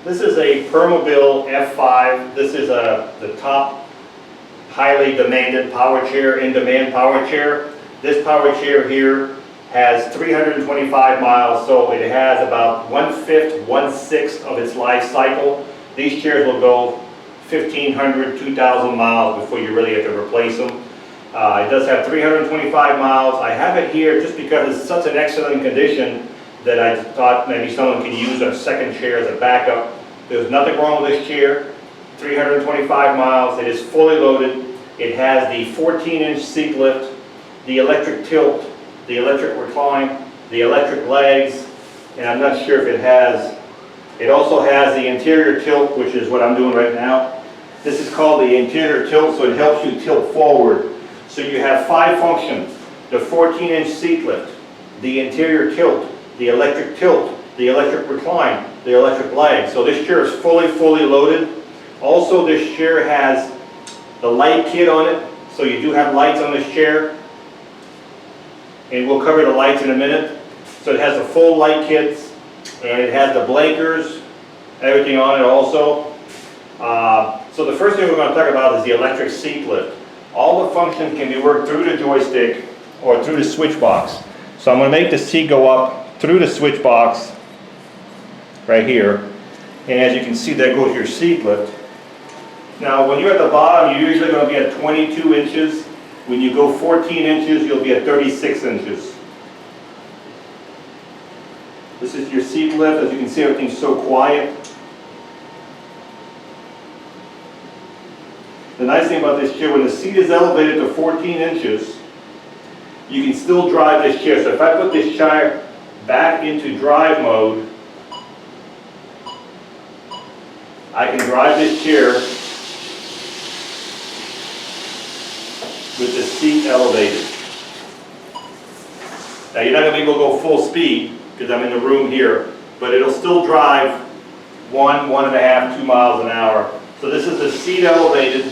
This is a Permobil F5. This is the top highly demanded power chair, in-demand power chair. This power chair here has 325 miles, so it has about 1/5, 1/6 of its life cycle. These chairs will go 1,500, 2,000 miles before you really have to replace them. It does have 325 miles. I have it here just because it's such an excellent condition that I thought maybe someone could use a second chair as a backup. There's nothing wrong with this chair. 325 miles. It is fully loaded. It has the 14-inch seat lift, the electric tilt, the electric recline, the electric legs, and I'm not sure if it also has the interior tilt, which is what I'm doing right now. This is called the interior tilt, so it helps you tilt forward. So you have 5 functions: the 14-inch seat lift, the interior tilt, the electric tilt, the electric recline, the electric leg. So this chair is fully loaded. Also, this chair has the light kit on it, so you do have lights on this chair, and we'll cover the lights in a minute. So it has the full light kits, and it has the blinkers, everything on it also. So the first thing we're going to talk about is the electric seat lift. All the functions can be worked through the joystick or through the switch box. So I'm going to make the seat go up through the switch box right here, and as you can see, there goes your seat lift. Now when you're at the bottom, you're usually going to be at 22 inches. When you go 14 inches, you'll be at 36 inches. This is your seat lift. As you can see, everything's so quiet. The nice thing about this chair, when the seat is elevated to 14 inches, you can still drive this chair. So if I put this chair back into drive mode, I can drive this chair with the seat elevated. Now you're not going to be able to go full speed because I'm in the room here, but it'll still drive 1, 1.5, 2 miles an hour. So this is the seat elevated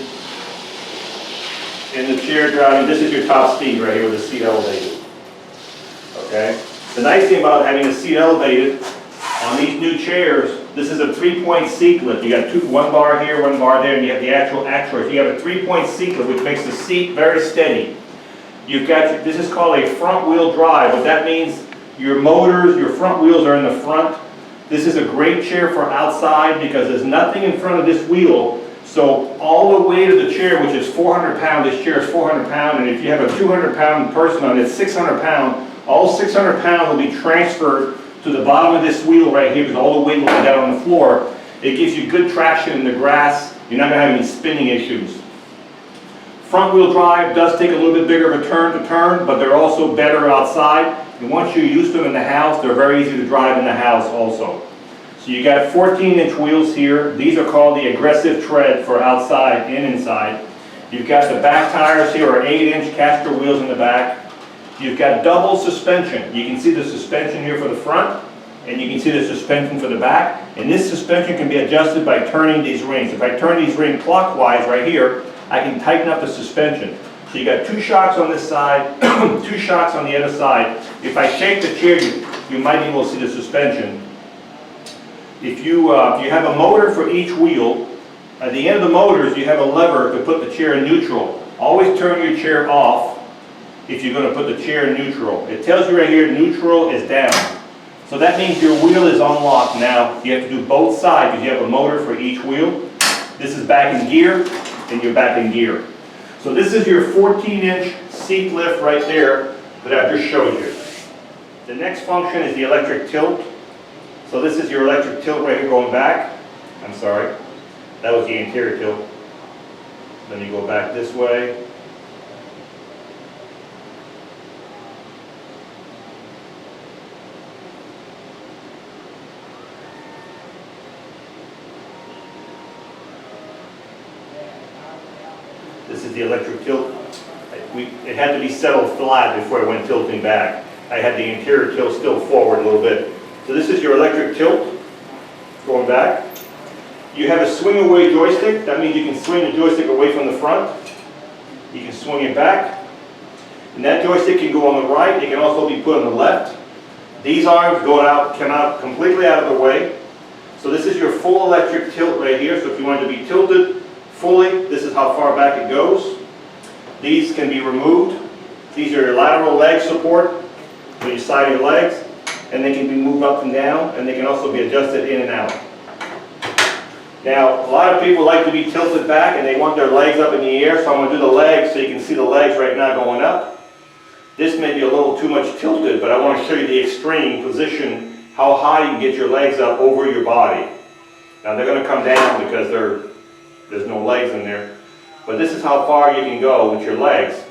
in the chair driving. This is your top speed right here with the seat elevated. Okay? The nice thing about having the seat elevated on these new chairs, this is a 3-point seat lift. You got one bar here, 1 bar there, and you have the actual actuator. You have a 3-point seat lift, which makes the seat very steady. You've got, this is called a front wheel drive. What that means, your motors, your front wheels are in the front. This is a great chair for outside because there's nothing in front of this wheel. So all the weight of the chair, which is 400 pounds, this chair is 400 pounds, and if you have a 200-pound person on it, it's 600 pounds. All 600 pounds will be transferred to the bottom of this wheel right here because all the weight will be down on the floor. It gives you good traction in the grass. You're not going to have any spinning issues. Front wheel drive does take a little bit bigger of a turn to turn, but they're also better outside. And once you're used to them in the house, they're very easy to drive in the house also. So you got 14-inch wheels here. These are called the aggressive tread for outside and inside. You've got the back tires here are 8-inch caster wheels in the back. You've got double suspension. You can see the suspension here for the front, and you can see the suspension for the back. And this suspension can be adjusted by turning these rings. If I turn these rings clockwise right here, I can tighten up the suspension. So you got 2 shocks on this side, 2 shocks on the other side. If I shake the chair, you might be able to see the suspension. If you have a motor for each wheel, at the end of the motors you have a lever to put the chair in neutral. Always turn your chair off if you're going to put the chair in neutral. It tells you right here neutral is down. So that means your wheel is unlocked now. You have to do both sides because you have a motor for each wheel. This is back in gear, and you're back in gear. So this is your 14-inch seat lift right there that I just showed you. The next function is the electric tilt. So this is your electric tilt right here going back. I'm sorry. That was the interior tilt. Then you go back this way. This is the electric tilt. It had to be settled flat before it went tilting back. I had the interior tilt still forward a little bit. So this is your electric tilt going back. You have a swing away joystick. That means you can swing the joystick away from the front. You can swing it back. And that joystick can go on the right. It can also be put on the left. These arms come out completely out of the way. So this is your full electric tilt right here, so if you want it to be tilted fully, this is how far back it goes. These can be removed. These are your lateral leg support for your side of your legs, and they can be moved up and down, and they can also be adjusted in and out. Now, a lot of people like to be tilted back and they want their legs up in the air, so I'm going to do the legs so you can see the legs right now going up. This may be a little too much tilted, but I want to show you the extreme position, how high you can get your legs up over your body. Now they're going to come down because there's no legs in there, but this is how far you can go with your legs.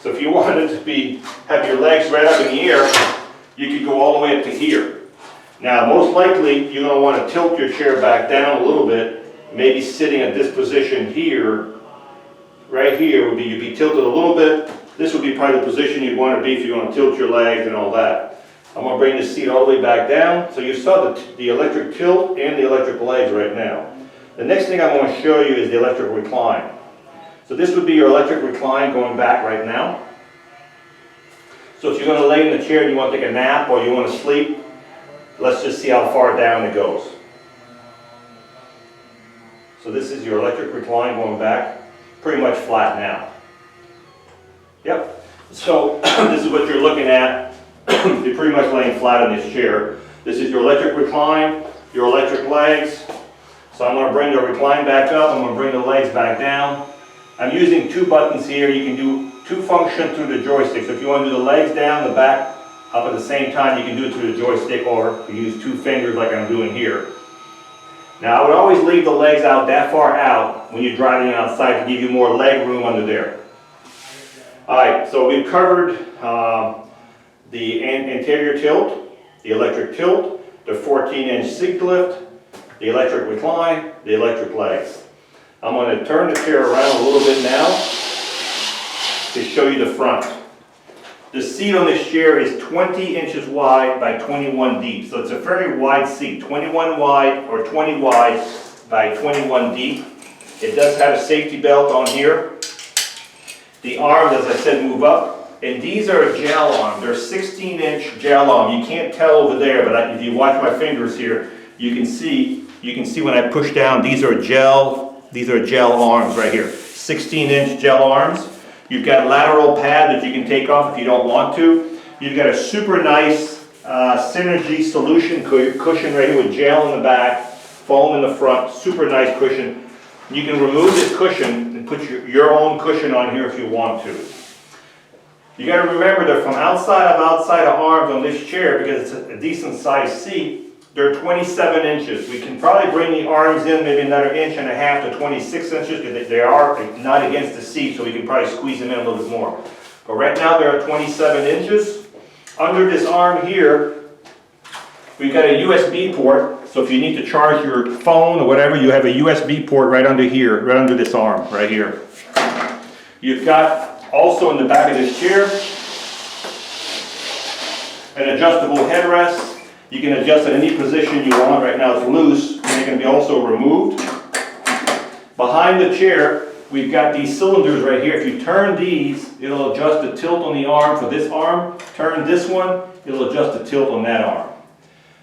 So if you wanted to have your legs right up in the air, you could go all the way up to here. Now, most likely, you're going to want to tilt your chair back down a little bit, maybe sitting at this position here. Right here would be, you'd be tilted a little bit. This would be probably the position you'd want to be if you want to tilt your legs and all that. I'm going to bring the seat all the way back down. So you saw the electric tilt and the electric legs right now. The next thing I'm going to show you is the electric recline. So this would be your electric recline going back right now. So if you're going to lay in the chair and you want to take a nap or you want to sleep, let's just see how far down it goes. So this is your electric recline going back, pretty much flat now. Yep. So this is what you're looking at. You're pretty much laying flat in this chair. This is your electric recline, your electric legs. So I'm going to bring the recline back up. I'm going to bring the legs back down. I'm using two buttons here. You can do two functions through the joystick. So if you want to do the legs down, the back up at the same time, you can do it through the joystick, or you use two fingers like I'm doing here. Now, I would always leave the legs out that far out when you're driving outside to give you more leg room under there. Alright, so we've covered the interior tilt, the electric tilt, the 14-inch seat lift, the electric recline, the electric legs. I'm going to turn the chair around a little bit now to show you the front. The seat on this chair is 20 inches wide by 21 deep. So it's a very wide seat, 21 wide or 20 wide by 21 deep. It does have a safety belt on here. The arms, as I said, move up. And these are a gel arm. They're 16-inch gel arm. You can't tell over there, but if you watch my fingers here, you can see when I push down, these are gel arms right here. 16-inch gel arms. You've got a lateral pad that you can take off if you don't want to. You've got a super nice Synergy solution cushion right here with gel in the back, foam in the front, super nice cushion. You can remove this cushion and put your own cushion on here if you want to. You got to remember that from outside of arms on this chair, because it's a decent sized seat, they're 27 inches. We can probably bring the arms in maybe another inch and a half to 26 inches because they are not against the seat, so we can probably squeeze them in a little bit more. But right now they're at 27 inches. Under this arm here, we've got a USB port, so if you need to charge your phone or whatever, you have a USB port right under here, right under this arm, right here. You've got also in the back of this chair an adjustable headrest. You can adjust it any position you want. Right now it's loose, and it can be also removed. Behind the chair, we've got these cylinders right here. If you turn these, it'll adjust the tilt on the arm for this arm. Turn this one, it'll adjust the tilt on that arm.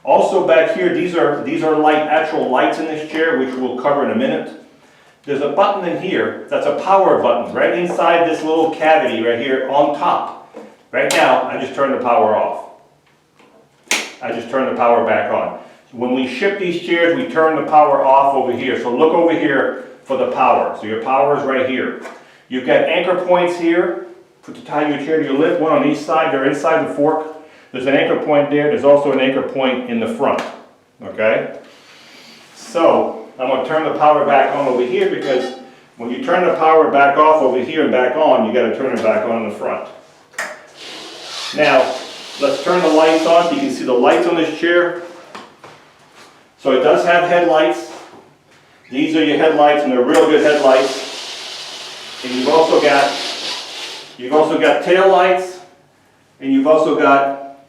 Also back here, these are actual lights in this chair, which we'll cover in a minute. There's a button in here that's a power button right inside this little cavity right here on top. Right now, I just turned the power off. I just turned the power back on. When we ship these chairs, we turn the power off over here. So look over here for the power. So your power is right here. You've got anchor points here to tie your chair to your lift, one on each side. They're inside the fork. There's an anchor point there. There's also an anchor point in the front. Okay? So I'm going to turn the power back on over here, because when you turn the power back off over here and back on, you got to turn it back on in the front. Now, let's turn the lights on. You can see the lights on this chair. So it does have headlights. These are your headlights, and they're real good headlights. And you've also got tail lights, and you've also got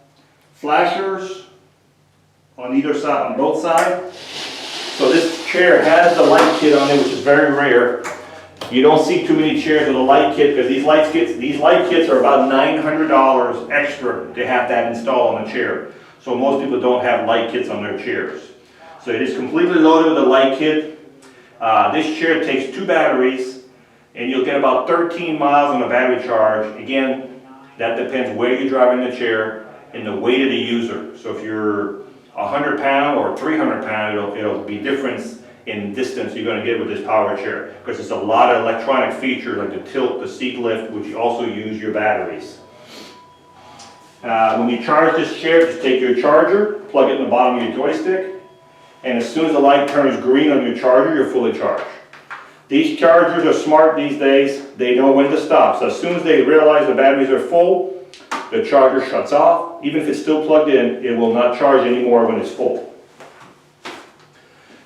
flashers on either side, on both sides. So this chair has the light kit on it, which is very rare. You don't see too many chairs with a light kit, because these light kits are about $900 extra to have that installed on a chair. So most people don't have light kits on their chairs. So it is completely loaded with a light kit. This chair takes 2 batteries, and you'll get about 13 miles on the battery charge. Again, that depends where you're driving the chair and the weight of the user. So if you're 100 pound or 300 pound, it'll be difference in distance you're going to get with this power chair, because there's a lot of electronic features like the tilt, the seat lift, which also use your batteries. When you charge this chair, just take your charger, plug it in the bottom of your joystick, and as soon as the light turns green on your charger, you're fully charged. These chargers are smart these days. They know when to stop. So as soon as they realize the batteries are full, the charger shuts off. Even if it's still plugged in, it will not charge anymore when it's full.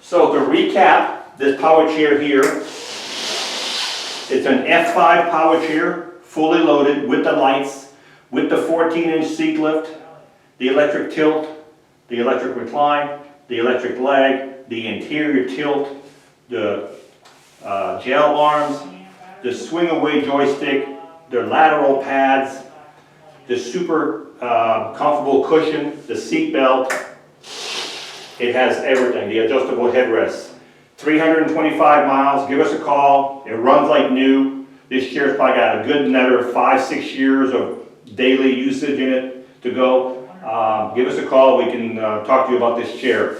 So to recap, this power chair here, it's an F5 power chair, fully loaded with the lights, with the 14-inch seat lift, the electric tilt, the electric recline, the electric leg, the interior tilt, the gel arms, the swing away joystick, the lateral pads, the super comfortable cushion, the seat belt. It has everything, the adjustable headrests. 325 miles, give us a call. It runs like new. This chair's probably got a good another 5-6 years of daily usage in it to go. Give us a call, we can talk to you about this chair.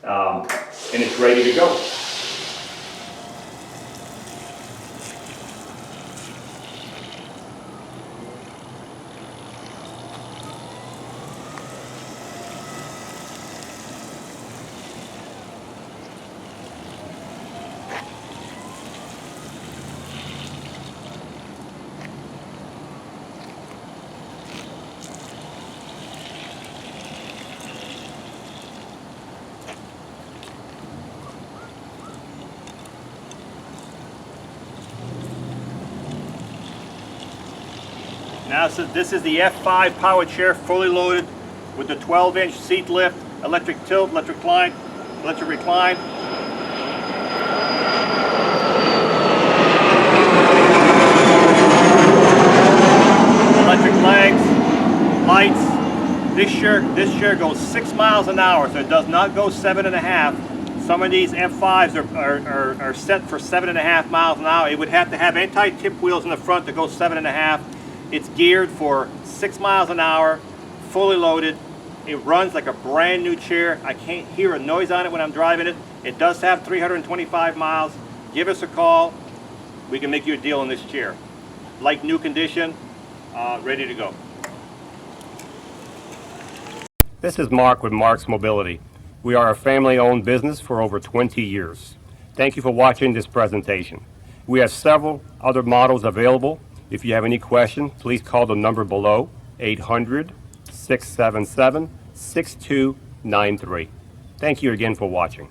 And it's ready to go. Now, so this is the F5 power chair, fully loaded with the 12-inch seat lift, electric tilt, electric recline, electric legs, lights. This chair goes 6 miles an hour, so it does not go 7.5. Some of these F5s are set for 7.5 miles an hour. It would have to have anti-tip wheels in the front to go 7.5. It's geared for 6 miles an hour, fully loaded. It runs like a brand new chair. I can't hear a noise on it when I'm driving it. It does have 325 miles. Give us a call. We can make you a deal on this chair. Like new condition, ready to go. This is Marc with Marc's Mobility. We are a family-owned business for over 20 years. Thank you for watching this presentation. We have several other models available. If you have any questions, please call the number below, 800-677-6293. Thank you again for watching.